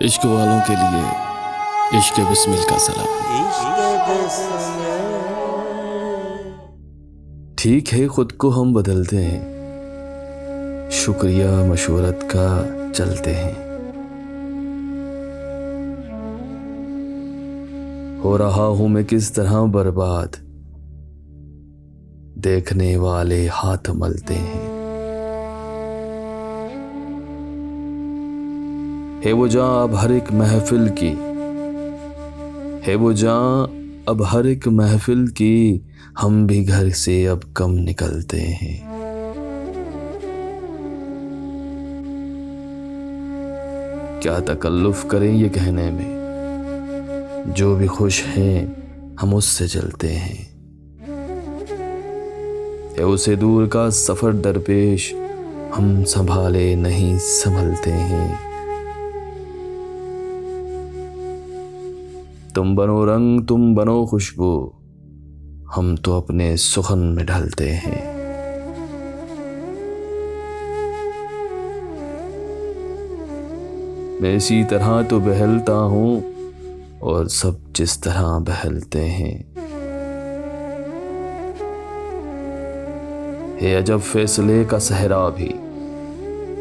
इश्क वालों के लिए इश्क बिस्मिल का सलाम। ठीक है, खुद को हम बदलते हैं, शुक्रिया मशवरत का चलते हैं। हो रहा हूं मैं किस तरह बर्बाद, देखने वाले हाथ मलते हैं। है वो जां अब हर एक महफिल की, है वो जां अब हर एक महफिल की, हम भी घर से अब कम निकलते हैं। क्या तकल्लुफ करें ये कहने में, जो भी खुश हैं हम उससे चलते हैं। है उसे दूर का सफर दरपेश, हम संभाले नहीं संभलते हैं। तुम बनो रंग तुम बनो खुशबू, हम तो अपने सुखन में ढलते हैं। मैं इसी तरह तो बहलता हूं और सब जिस तरह बहलते हैं। है अजब फैसले का सहरा भी,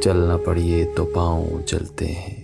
चलना पड़िए तो पांव चलते हैं।